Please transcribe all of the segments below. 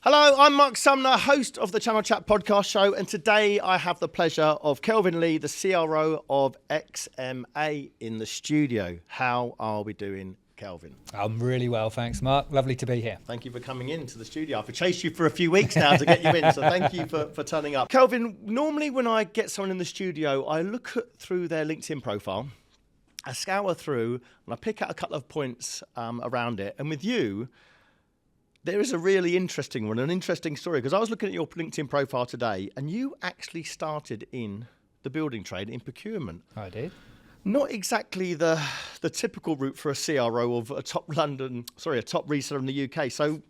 Hello, I'm Marc Sumner, host of the Channel Chat podcast show, and today I have the pleasure of Kelvin Lee, the CRO of XMA, in the studio. How are we doing, Kelvin? I'm really well, thanks, Mark. Lovely to be here. Thank you for coming into the studio. I've chased you for a few weeks now to get you in, so thank you for turning up. Kelvin, normally when I get someone in the studio, I look through their LinkedIn profile, I scour through, and I pick out a couple of points around it. And with you, there is a really interesting one, an interesting story, because I was looking at your LinkedIn profile today, and you actually started in the building trade, in procurement. I did. Not exactly the typical route for a CRO of a top reseller in the UK. So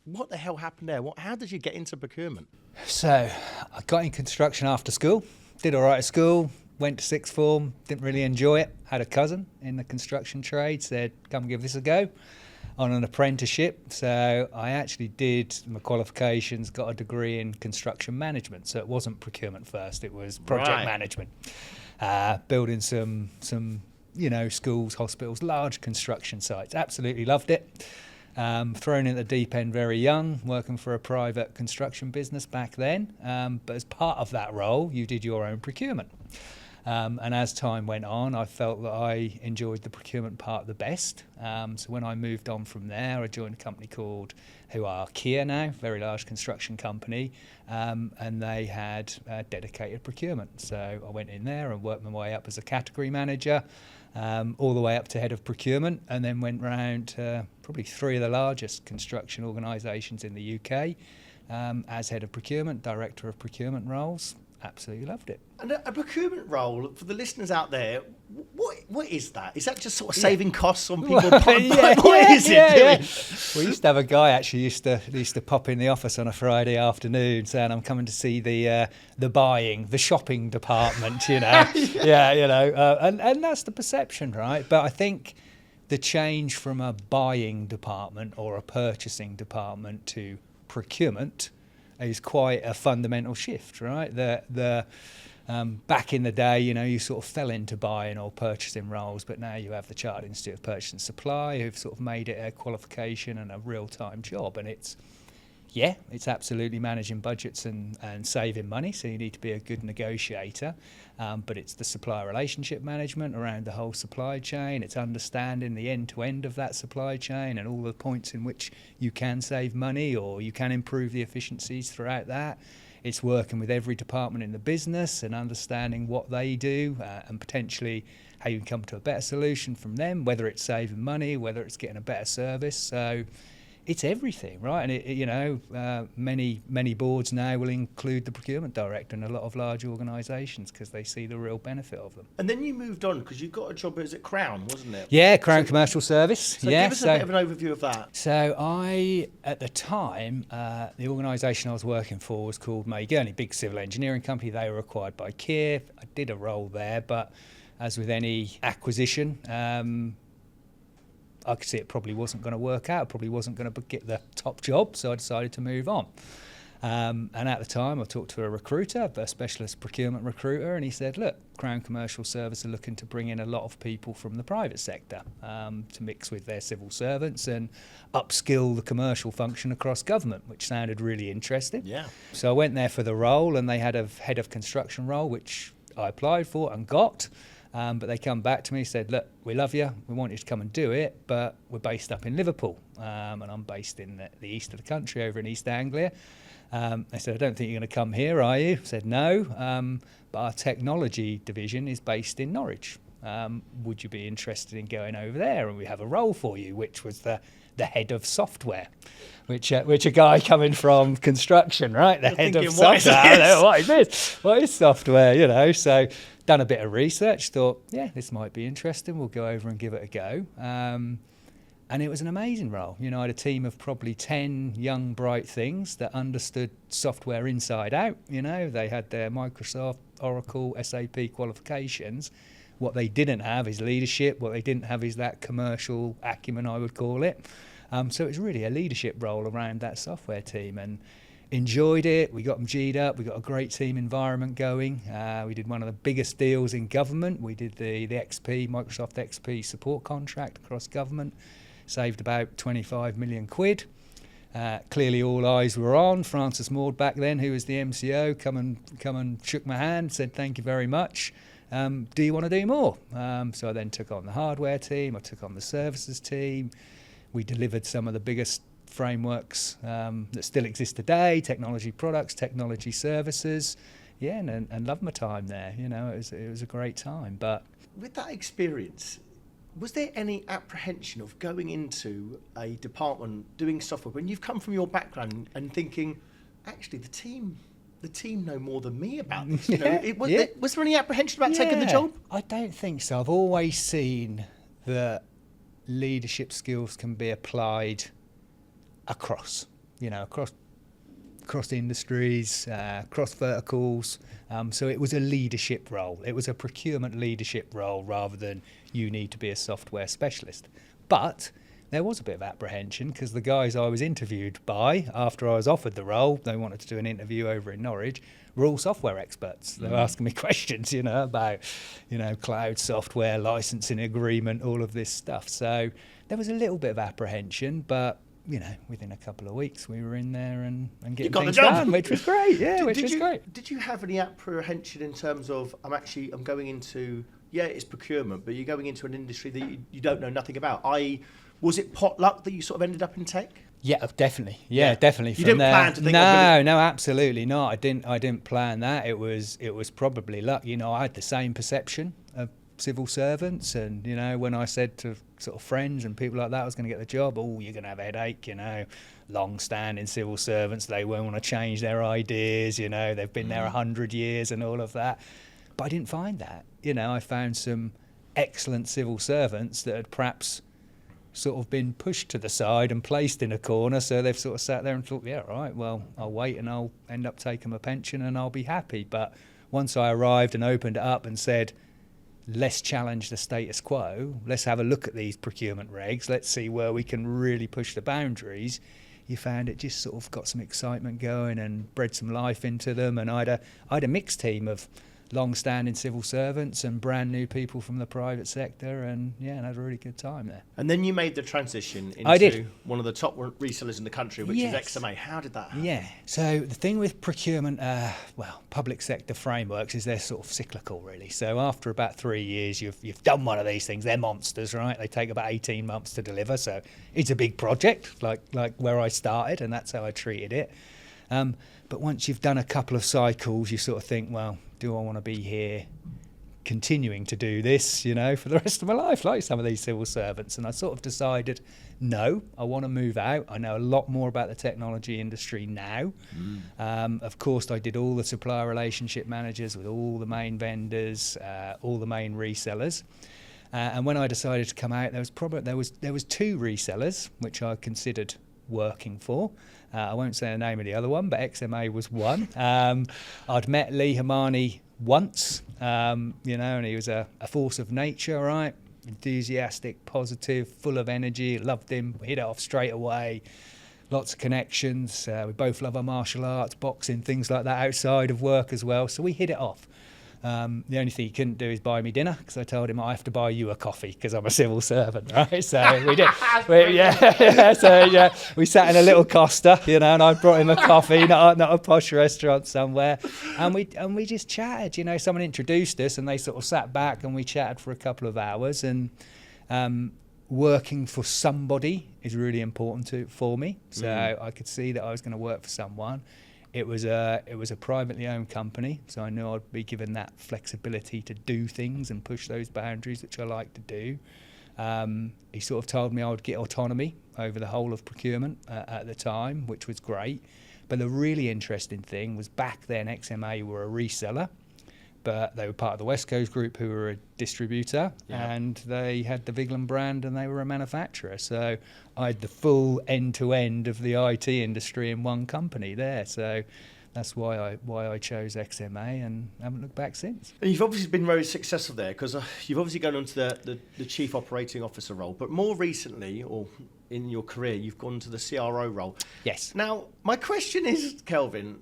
what the hell happened there? How did you get into procurement? So I got in construction after school, did all right at school, went to sixth form, didn't really enjoy it. Had a cousin in the construction trade, said, come give this a go. On an apprenticeship, so I actually did my qualifications, got a degree in construction management, so it wasn't procurement first, it was project management. Building some schools, hospitals, large construction sites. Absolutely loved it. Thrown in the deep end very young, working for a private construction business back then, but as part of that role you did your own procurement. And as time went on, I felt that I enjoyed the procurement part the best. So when I moved on from there, I joined a company who are Kia now, very large construction company, and they had dedicated procurement. So I went in there and worked my way up as a category manager, all the way up to head of procurement, and then went round to probably three of the largest construction organisations in the UK as head of procurement, director of procurement roles. Absolutely loved it. And a procurement role, for the listeners out there, what is that? Is that just sort of saving costs on people? What is it doing? We used to have a guy actually used to pop in the office on a Friday afternoon saying, I'm coming to see the shopping department, and that's the perception, right? But I think the change from a buying department or a purchasing department to procurement is quite a fundamental shift, right? Back in the day, you sort of fell into buying or purchasing roles, but now you have the Chartered Institute of Purchase and Supply who've sort of made it a qualification and a real-time job, and it's absolutely managing budgets and saving money, so you need to be a good negotiator, but it's the supplier relationship management around the whole supply chain. It's understanding the end-to-end of that supply chain and all the points in which you can save money or you can improve the efficiencies throughout that. It's working with every department in the business and understanding what they do and potentially how you can come to a better solution from them, whether it's saving money, whether it's getting a better service. So it's everything, right? And many boards now will include the procurement director in a lot of large organisations because they see the real benefit of them. And then you moved on because you got a job at Crown, wasn't it? Yeah, Crown Commercial Service. So give us a bit of an overview of that. So at the time, the organisation I was working for was called May Gurney, big civil engineering company. They were acquired by Kia. I did a role there, but as with any acquisition, I could see it probably wasn't going to work out, probably wasn't going to get the top job, so I decided to move on. And at the time, I talked to a recruiter, a specialist procurement recruiter, and he said, look, Crown Commercial Service are looking to bring in a lot of people from the private sector to mix with their civil servants and upskill the commercial function across government, which sounded really interesting. Yeah. So I went there for the role, and they had a head of construction role, which I applied for and got. But they come back to me, said, look, we love you, we want you to come and do it, but we're based up in Liverpool, and I'm based in the east of the country, over in East Anglia. They said, I don't think you're going to come here, are you? I said, no, but our technology division is based in Norwich. Would you be interested in going over there? And we have a role for you, which was the head of software, which a guy coming from construction, right? The head of software. What is this? What is software? So done a bit of research, thought, yeah, this might be interesting. We'll go over and give it a go. And it was an amazing role. I had a team of probably 10 young, bright things that understood software inside out. They had their Microsoft, Oracle, SAP qualifications. What they didn't have is leadership. What they didn't have is that commercial acumen, I would call it. So it was really a leadership role around that software team, and enjoyed it. We got them G'd up. We got a great team environment going. We did one of the biggest deals in government. We did the XP, Microsoft XP support contract across government. Saved about 25 million quid. Clearly, all eyes were on Francis Maud back then, who was the MCO. Come and shook my hand, said thank you very much. Do you want to do more? So I then took on the hardware team. I took on the services team. We delivered some of the biggest frameworks that still exist today: technology products, technology services. Yeah, and loved my time there. You know, it was a great time. But with that experience, was there any apprehension of going into a department doing software when you've come from your background and thinking, actually, the team know more than me about this? You know, was there any apprehension about taking the job? I don't think so. I've always seen that leadership skills can be applied across industries, cross verticals. So it was a leadership role. It was a procurement leadership role rather than you need to be a software specialist. But there was a bit of apprehension because the guys I was interviewed by after I was offered the role, they wanted to do an interview over in Norwich, were all software experts. They were asking me questions, about, cloud software, licensing agreement, all of this stuff. So there was a little bit of apprehension, but within a couple of weeks we were in there and getting things done, which was great. Yeah, which was great. Did you have any apprehension in terms of, I'm going into, it's procurement, but you're going into an industry that you don't know nothing about? Was it pot luck that you sort of ended up in tech? Yeah, definitely. Yeah, definitely. You didn't plan to think No, absolutely not. I didn't plan that. It was probably luck. I had the same perception of civil servants, and when I said to sort of friends and people like that I was going to get the job, you're going to have a headache, long-standing civil servants, they won't want to change their ideas, they've been there 100 years and all of that. But I didn't find that. I found some excellent civil servants that had perhaps sort of been pushed to the side and placed in a corner, so they've sort of sat there and thought, right, well, I'll wait and I'll end up taking my pension and I'll be happy. But once I arrived and opened it up and said, let's challenge the status quo, let's have a look at these procurement regs, let's see where we can really push the boundaries, you found it just sort of got some excitement going and bred some life into them. And I had a mixed team of long-standing civil servants and brand new people from the private sector, and I had a really good time there. And then you made the transition into one of the top resellers in the country, which is XMA. How did that happen? Yeah, so the thing with procurement, public sector frameworks is they're sort of cyclical, really. So after about 3 years, you've done one of these things. They're monsters, right? They take about 18 months to deliver, so it's a big project, like where I started, and that's how I treated it. But once you've done a couple of cycles, you sort of think, well, do I want to be here continuing to do this, for the rest of my life, like some of these civil servants? And I sort of decided, no, I want to move out. I know a lot more about the technology industry now. Of course, I did all the supplier relationship managers with all the main vendors, all the main resellers. And when I decided to come out, there was 2 resellers which I considered working for. I won't say the name of the other one, but XMA was one. I'd met Lee Hamani once, and he was a force of nature, right? Enthusiastic, positive, full of energy. Loved him. We hit it off straight away. Lots of connections. We both love our martial arts, boxing, things like that outside of work as well. So we hit it off. The only thing he couldn't do is buy me dinner, because I told him I have to buy you a coffee because I'm a civil servant, right? So we did. We sat in a little Costa, and I brought him a coffee, not a posh restaurant somewhere, and we just chatted. Someone introduced us, and they sort of sat back and we chatted for a couple of hours. And working for somebody is really important for me. So I could see that I was going to work for someone. It was a privately owned company, so I knew I'd be given that flexibility to do things and push those boundaries, which I like to do. He sort of told me I would get autonomy over the whole of procurement at the time, which was great. But the really interesting thing was, back then XMA were a reseller, but they were part of the West Coast Group, who were a distributor, and they had the Vigeland brand and they were a manufacturer. So I had the full end-to-end of the IT industry in one company there. So that's why I chose XMA and haven't looked back since. And you've obviously been very successful there, because you've obviously gone on to the Chief Operating Officer role, but more recently, or in your career, you've gone to the CRO role. Yes. Now, my question is, Kelvin,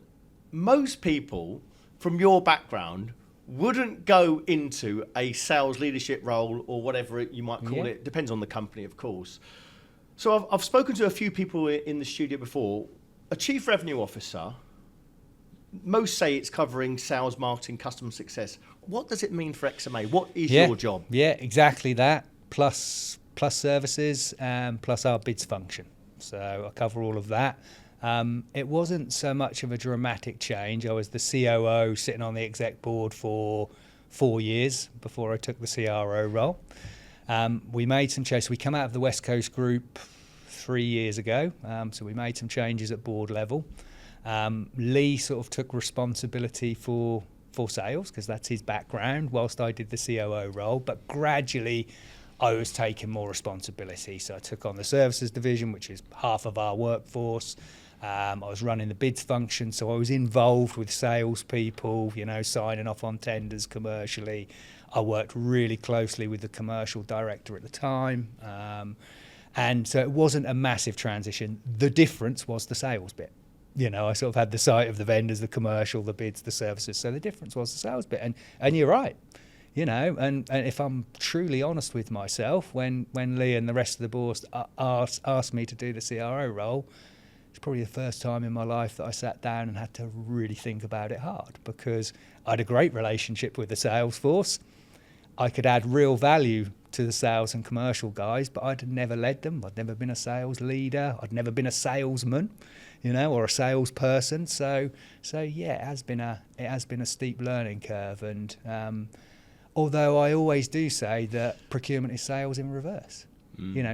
most people from your background wouldn't go into a sales leadership role, or whatever you might call it, depends on the company, of course. So I've spoken to a few people in the studio before. A chief revenue officer, most say it's covering sales, marketing, customer success. What does it mean for XMA? What is your job? Yeah, exactly that. Plus services, plus our bids function. So I cover all of that. It wasn't so much of a dramatic change. I was the COO sitting on the exec board for 4 years before I took the CRO role. We made some changes. We come out of the West Coast group 3 years ago. So we made some changes at board level. Lee sort of took responsibility for sales because that's his background, whilst I did the COO role. But gradually, I was taking more responsibility. So I took on the services division, which is half of our workforce. I was running the bids function, so I was involved with salespeople, signing off on tenders commercially. I worked really closely with the commercial director at the time. And so it wasn't a massive transition. The difference was the sales bit. I sort of had the sight of the vendors, the commercial, the bids, the services. So the difference was the sales bit. And you're right. And if I'm truly honest with myself, when Lee and the rest of the board asked me to do the CRO role, it's probably the first time in my life that I sat down and had to really think about it hard, because I had a great relationship with the sales force. I could add real value to the sales and commercial guys, but I'd never led them. I'd never been a sales leader. I'd never been a salesman, or a salesperson. So yeah, it has been a steep learning curve. And although I always do say that procurement is sales in reverse.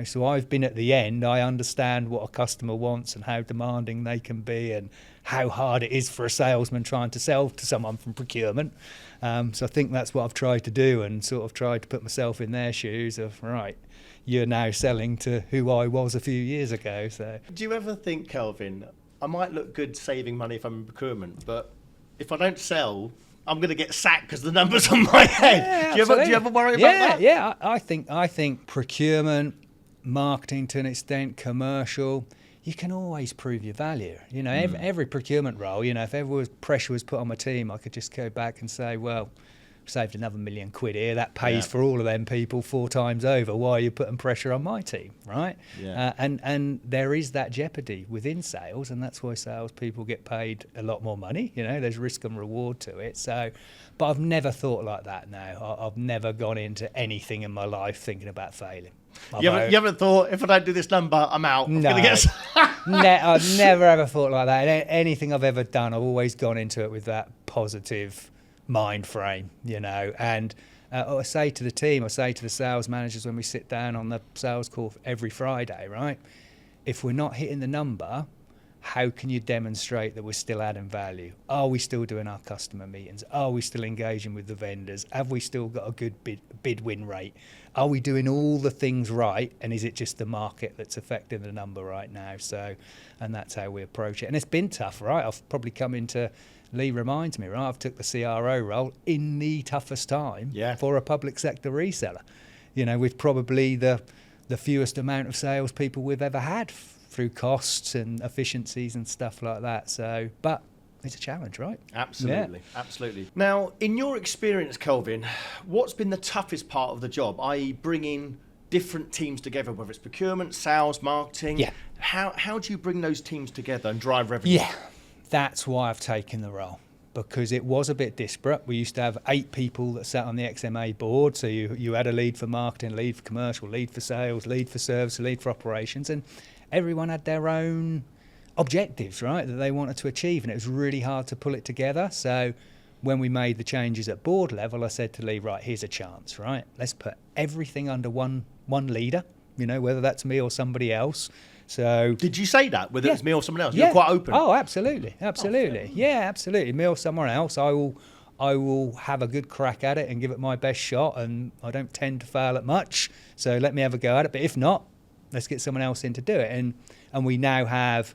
So I've been at the end. I understand what a customer wants and how demanding they can be and how hard it is for a salesman trying to sell to someone from procurement. So I think that's what I've tried to do, and sort of tried to put myself in their shoes of, right, you're now selling to who I was a few years ago. So do you ever think, Kelvin, I might look good saving money if I'm in procurement, but if I don't sell, I'm going to get sacked because the number's on my head. Yeah, do you ever worry about that? Yeah. I think procurement, marketing to an extent, commercial, you can always prove your value. Every procurement role, if ever pressure was put on my team, I could just go back and say, well, saved another £1 million here. That pays for all of them people 4 times over. Why are you putting pressure on my team, right? Yeah. And there is that jeopardy within sales, and that's why salespeople get paid a lot more money. There's risk and reward to it. So, but I've never thought like that now. I've never gone into anything in my life thinking about failing. You haven't thought, if I don't do this number, I'm out. No. I've never ever thought like that. Anything I've ever done, I've always gone into it with that positive mind frame, and I say to the team, I say to the sales managers when we sit down on the sales call every Friday, right? If we're not hitting the number, how can you demonstrate that we're still adding value? Are we still doing our customer meetings? Are we still engaging with the vendors? Have we still got a good bid win rate? Are we doing all the things right? And is it just the market that's affecting the number right now? So, and that's how we approach it. And it's been tough, right? I've probably come into, Lee reminds me, right? I've took the CRO role in the toughest time for a public sector reseller. With probably the fewest amount of salespeople we've ever had through costs and efficiencies and stuff like that. So, but it's a challenge, right? Absolutely, absolutely. Now, in your experience, Kelvin, what's been the toughest part of the job, i.e. bringing different teams together, whether it's procurement, sales, marketing? Yeah. How do you bring those teams together and drive revenue? Yeah, that's why I've taken the role, because it was a bit disparate. We used to have 8 people that sat on the XMA board. So you had a lead for marketing, lead for commercial, lead for sales, lead for service, lead for operations, and everyone had their own objectives, right, that they wanted to achieve, and it was really hard to pull it together. So when we made the changes at board level, I said to Lee, right, here's a chance, right? Let's put everything under one leader, whether that's me or somebody else. So did you say that, whether it's me or someone else? Yeah. You're quite open. Oh, absolutely. Yeah, absolutely. Me or someone else, I will have a good crack at it and give it my best shot, and I don't tend to fail at much. So let me have a go at it. But if not, let's get someone else in to do it. And we now have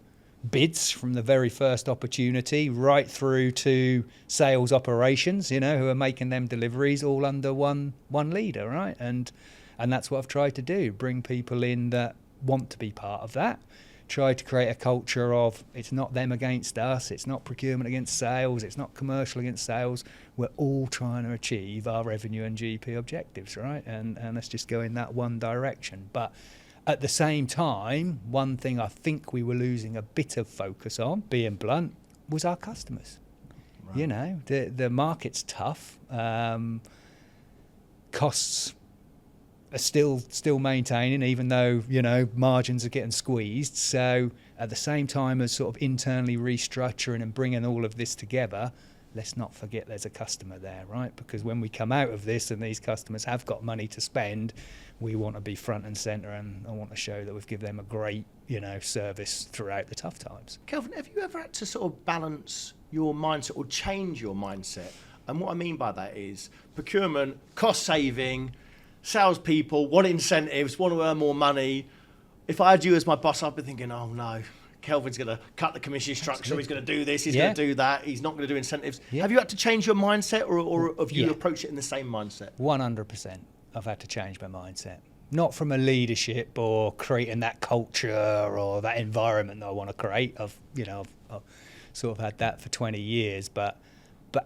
bids from the very first opportunity right through to sales operations, who are making them deliveries all under one leader, right? And that's what I've tried to do, bring people in that want to be part of that, try to create a culture of it's not them against us, it's not procurement against sales, it's not commercial against sales, we're all trying to achieve our revenue and GP objectives, right? And let's just go in that one direction. But At the same time, one thing I think we were losing a bit of focus on, being blunt, was our customers. Right. You know, the market's tough. Costs are still maintaining, even though, you know, margins are getting squeezed. So at the same time as sort of internally restructuring and bringing all of this together, let's not forget there's a customer there, right? Because when we come out of this and these customers have got money to spend, we want to be front and centre, and I want to show that we've given them a great, you know, service throughout the tough times. Kelvin, have you ever had to sort of balance your mindset or change your mindset? And what I mean by that is procurement, cost saving, salespeople want incentives, want to earn more money. If I had you as my boss, I'd be thinking, oh no, Kelvin's going to cut the commission structure, he's going to do this, he's going to do that, he's not going to do incentives. Yeah. Have you had to change your mindset, or have you approached it in the same mindset? 100%. I've had to change my mindset. Not from a leadership or creating that culture or that environment that I want to create. I've sort of had that for 20 years, but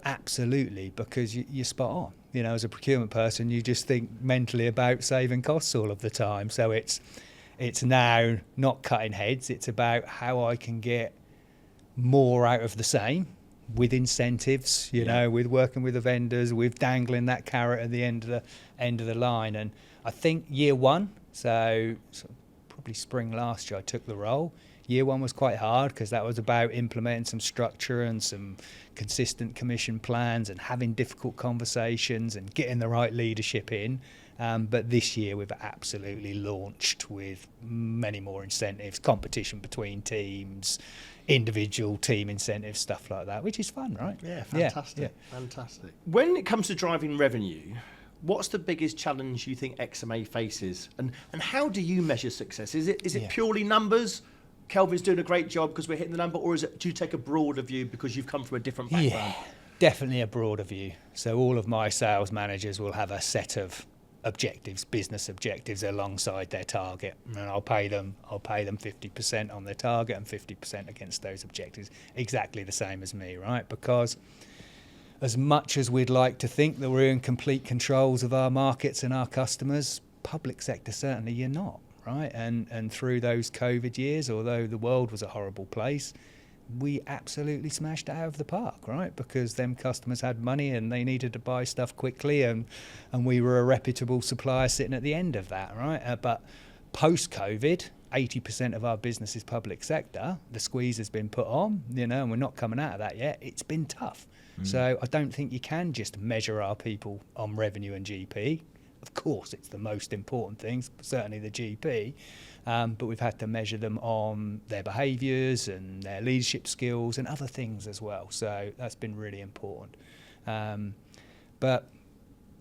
absolutely, because you're spot on. You know, as a procurement person, you just think mentally about saving costs all of the time. So it's now not cutting heads. It's about how I can get more out of the same with incentives, you know, with working with the vendors, with dangling that carrot at the end of the line. And I think year one, so probably spring last year, I took the role. Year one was quite hard because that was about implementing some structure and some consistent commission plans and having difficult conversations and getting the right leadership in. But this year we've absolutely launched with many more incentives, competition between teams, individual team incentives, stuff like that, which is fun, right? Yeah, fantastic. Yeah. Fantastic. When it comes to driving revenue, what's the biggest challenge you think XMA faces, and how do you measure success? Is it purely numbers? Kelvin's doing a great job because we're hitting the number, or do you take a broader view because you've come from a different background? Yeah, definitely a broader view. So all of my sales managers will have a set of objectives, business objectives, alongside their target, and I'll pay them 50% on their target and 50% against those objectives, exactly the same as me, right? Because as much as we'd like to think that we're in complete controls of our markets and our customers, public sector certainly you're not, right? And through those COVID years, although the world was a horrible place, we absolutely smashed it out of the park, right? Because them customers had money and they needed to buy stuff quickly, and we were a reputable supplier sitting at the end of that, right? But post-COVID, 80% of our business is public sector. The squeeze has been put on, you know, and we're not coming out of that yet. It's been tough. So I don't think you can just measure our people on revenue and GP. Of course, it's the most important things, certainly the GP, but we've had to measure them on their behaviours and their leadership skills and other things as well. So that's been really important. But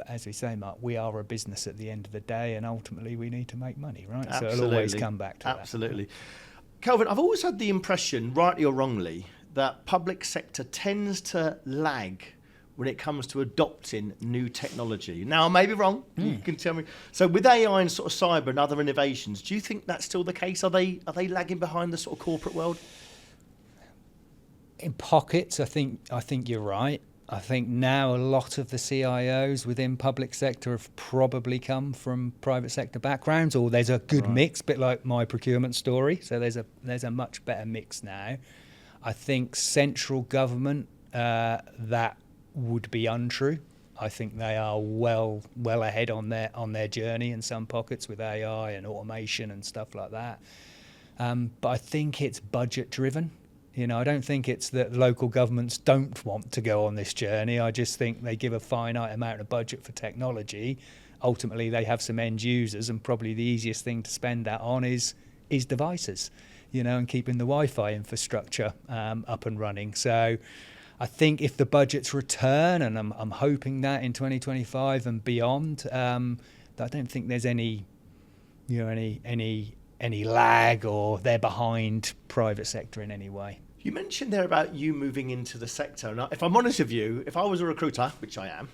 as we say, Mark, we are a business at the end of the day, and ultimately we need to make money, right? Absolutely. So it'll always come back to that. Absolutely. Kelvin, I've always had the impression, rightly or wrongly, that public sector tends to lag when it comes to adopting new technology. Now, I may be wrong. You can tell me. So with AI and sort of cyber and other innovations, do you think that's still the case? Are they lagging behind the sort of corporate world? In pockets, I think you're right. I think now a lot of the CIOs within public sector have probably come from private sector backgrounds, or there's a good mix, bit like my procurement story. So there's a much better mix now. I think central government, that would be untrue. I think they are well ahead on their journey in some pockets with AI and automation and stuff like that. But I think it's budget driven. You know, I don't think it's that local governments don't want to go on this journey. I just think they give a finite amount of budget for technology. Ultimately, they have some end users, and probably the easiest thing to spend that on is devices, you know, and keeping the Wi-Fi infrastructure up and running. So I think if the budgets return, and I'm hoping that in 2025 and beyond, I don't think there's any lag, or they're behind private sector in any way. You mentioned there about you moving into the sector. Now, if I'm honest with you, if I was a recruiter, which I am,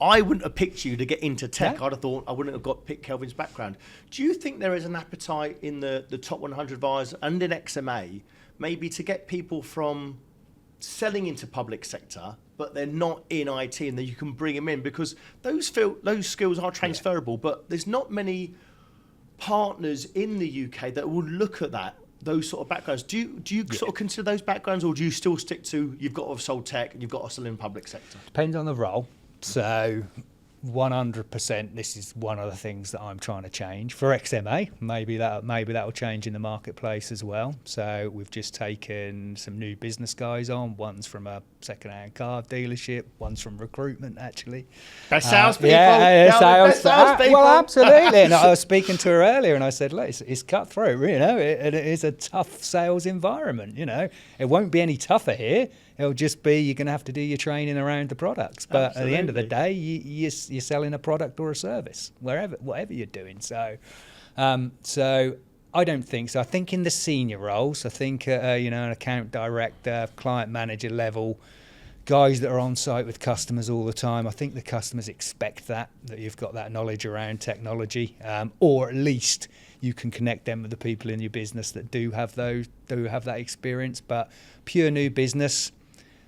I wouldn't have picked you to get into tech. No? I'd have thought I wouldn't have picked Kelvin's background. Do you think there is an appetite in the top 100 buyers and in XMA maybe to get people from selling into public sector, but they're not in IT, and that you can bring them in, because those skills are transferable, but there's not many partners in the UK that will look at those sort of backgrounds? Do you sort of consider those backgrounds, or do you still stick to you've got to have sold tech and you've got to sell in public sector? Depends on the role. So 100%, this is one of the things that I'm trying to change for XMA. Maybe that will change in the marketplace as well. So we've just taken some new business guys on. One's from a second-hand car dealership. One's from recruitment, actually. Best salespeople. Best salespeople. Well, absolutely. And I was speaking to her earlier, and I said, look, it's cutthroat. It is a tough sales environment. It won't be any tougher here. It'll just be you're going to have to do your training around the products. But At the end of the day, you're selling a product or a service, whatever you're doing. So I don't think so. I think in the senior roles, I think an account director, client manager level, guys that are on site with customers all the time. I think the customers expect that you've got that knowledge around technology, or at least you can connect them with the people in your business that do have that experience. But pure new business,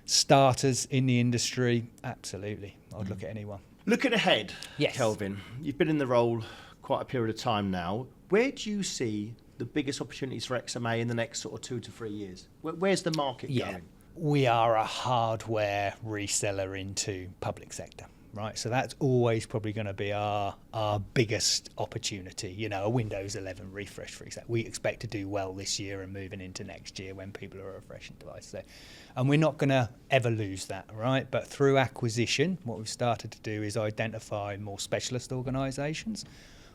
starters in the industry, absolutely. I'd look at anyone. Looking ahead, yes. Kelvin, you've been in the role quite a period of time now. Where do you see the biggest opportunities for XMA in the next sort of 2 to 3 years? Where's the market going? We are a hardware reseller into public sector, right? So that's always probably going to be our biggest opportunity. A Windows 11 refresh, for example. We expect to do well this year and moving into next year when people are refreshing devices. And we're not going to ever lose that, right? But through acquisition, what we've started to do is identify more specialist organisations,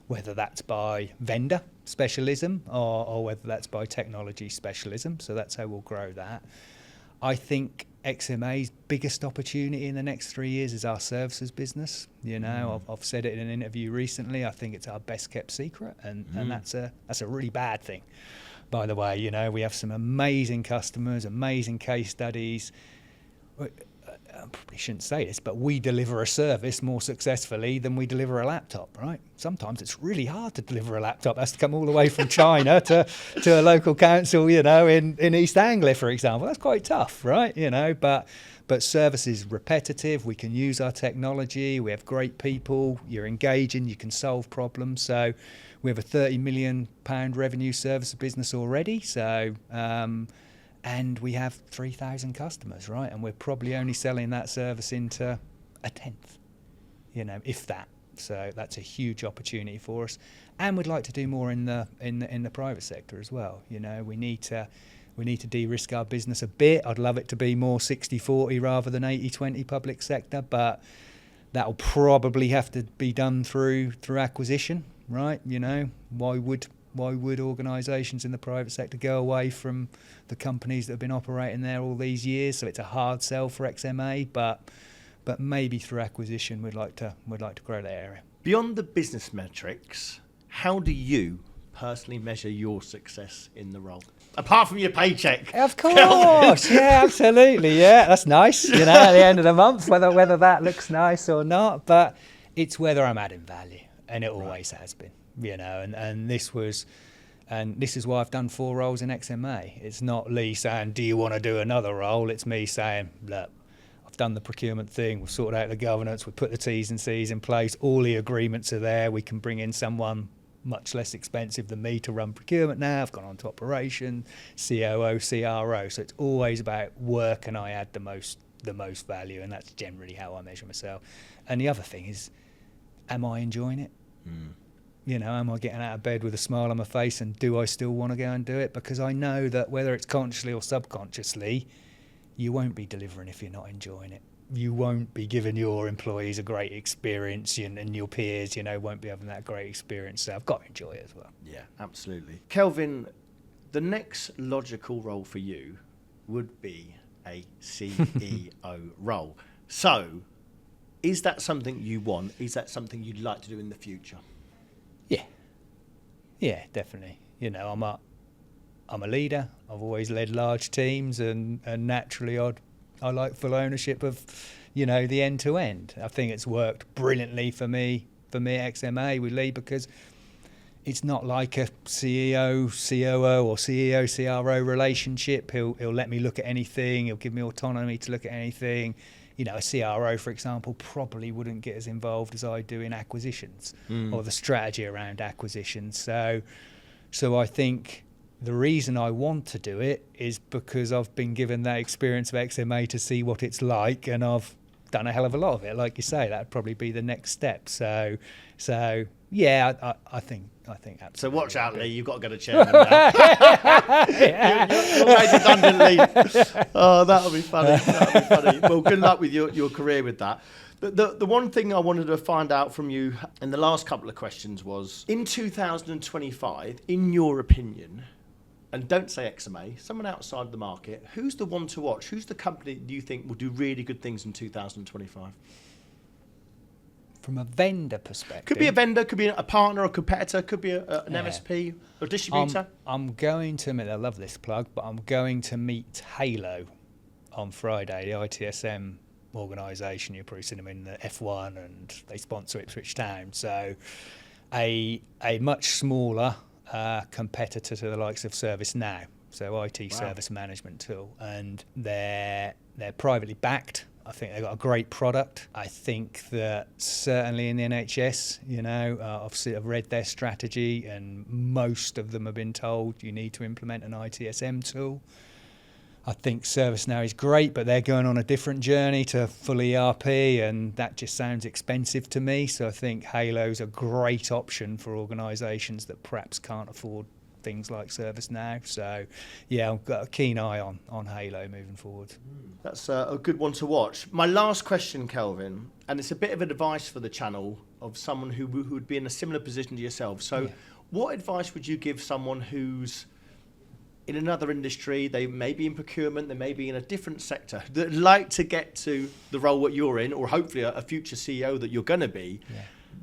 whether that's by vendor specialism or whether that's by technology specialism. So that's how we'll grow that. I think XMA's biggest opportunity in the next 3 years is our services business. I've said it in an interview recently. I think it's our best kept secret, and that's a really bad thing. By the way, we have some amazing customers, amazing case studies. I probably shouldn't say this, but we deliver a service more successfully than we deliver a laptop, right? Sometimes it's really hard to deliver a laptop. It has to come all the way from China to a local council, in East Anglia, for example. That's quite tough, right? But service is repetitive. We can use our technology. We have great people. You're engaging. You can solve problems. So we have a £30 million revenue service business already. So, and we have 3,000 customers, right? And we're probably only selling that service into a tenth, if that. So that's a huge opportunity for us. And we'd like to do more in the private sector as well. We need to de-risk our business a bit. I'd love it to be more 60-40 rather than 80-20 public sector, but that'll probably have to be done through acquisition, right? Why would organisations in the private sector go away from the companies that have been operating there all these years? So it's a hard sell for XMA, but maybe through acquisition we'd like to grow that area. Beyond the business metrics, how do you personally measure your success in the role? Apart from your paycheck. Of course, yeah, absolutely, yeah. That's nice, at the end of the month, whether that looks nice or not. But it's whether I'm adding value, and it always has been, And this is why I've done 4 roles in XMA. It's not Lee saying, "Do you want to do another role?" It's me saying, "Look, I've done the procurement thing. We've sorted out the governance. We've put the T's and C's in place. All the agreements are there. We can bring in someone much less expensive than me to run procurement now. I've gone on to operation, COO, CRO. So it's always about where can I add the most value, and that's generally how I measure myself. And the other thing is, am I enjoying it? Am I getting out of bed with a smile on my face, and do I still want to go and do it? Because I know that whether it's consciously or subconsciously, you won't be delivering if you're not enjoying it. You won't be giving your employees a great experience, and your peers, won't be having that great experience. So I've got to enjoy it as well. Yeah, absolutely. Kelvin, the next logical role for you would be a CEO role. So is that something you want? Is that something you'd like to do in the future? Yeah, definitely. I'm a leader. I've always led large teams, and naturally I like full ownership of, the end to end. I think it's worked brilliantly for me at XMA with Lee, because It's not like a CEO, COO or CEO, CRO relationship. He'll let me look at anything. He'll give me autonomy to look at anything. You know, a CRO, for example, probably wouldn't get as involved as I do in acquisitions or the strategy around acquisitions. So I think the reason I want to do it is because I've been given that experience of XMA to see what it's like, and I've done a hell of a lot of it. Like you say, that'd probably be the next step. So yeah, I think absolutely. So watch out, Lee. You've got to go to chairman now. You're made redundant, Lee. Oh, that'll be funny. Well, good luck with your career with that. The one thing I wanted to find out from you in the last couple of questions was, in 2025, in your opinion, and don't say XMA, someone outside the market, who's the one to watch? Who's the company do you think will do really good things in 2025? From a vendor perspective. Could be a vendor, could be a partner or competitor, could be an MSP or distributor. I'm going to admit, I love this plug, but I'm going to meet Halo on Friday, the ITSM organisation. You've probably seen them in the F1 and they sponsor Ipswich Town. So a much smaller competitor to the likes of ServiceNow, so IT service management tool, and they're privately backed. I think they've got a great product. I think that certainly in the NHS, you know, I've read their strategy, and most of them have been told you need to implement an ITSM tool. I think ServiceNow is great, but they're going on a different journey to full ERP, and that just sounds expensive to me. So I think Halo's a great option for organisations that perhaps can't afford things like ServiceNow. So yeah, I've got a keen eye on Halo moving forward. That's a good one to watch. My last question, Kelvin, and it's a bit of advice for the channel of someone who would be in a similar position to yourself. So what advice would you give someone who's in another industry, they may be in procurement, they may be in a different sector, that like to get to the role that you're in, or hopefully a future CEO that you're going to be?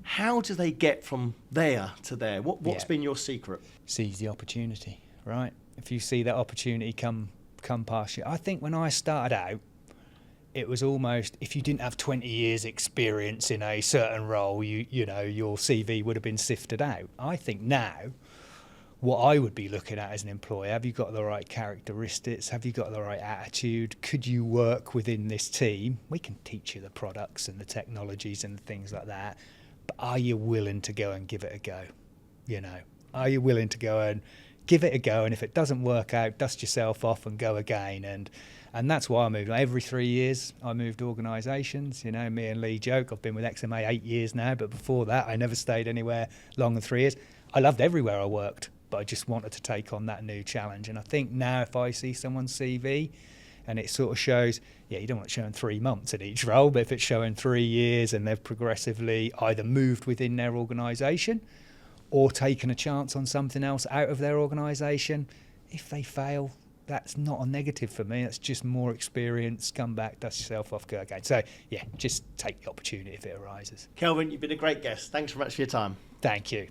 How do they get from there to there? What's been your secret? Seize the opportunity, right? If you see that opportunity come past you. I think when I started out, it was almost, if you didn't have 20 years experience in a certain role, you know, your CV would have been sifted out. I think now, what I would be looking at as an employer, have you got the right characteristics? Have you got the right attitude? Could you work within this team? We can teach you the products and the technologies and things like that, but are you willing to go and give it a go? You know, are you willing to go and give it a go? And if it doesn't work out, dust yourself off and go again. And that's why I moved. Every 3 years, I moved organisations. You know, me and Lee joke, I've been with XMA 8 years now, but before that, I never stayed anywhere longer than 3 years. I loved everywhere I worked, but I just wanted to take on that new challenge. And I think now if I see someone's CV and it sort of shows, you don't want it showing 3 months in each role, but if it's showing 3 years and they've progressively either moved within their organisation or taken a chance on something else out of their organisation, if they fail, that's not a negative for me. That's just more experience. Come back, dust yourself off, go again. So yeah, just take the opportunity if it arises. Kelvin, you've been a great guest. Thanks very much for your time. Thank you.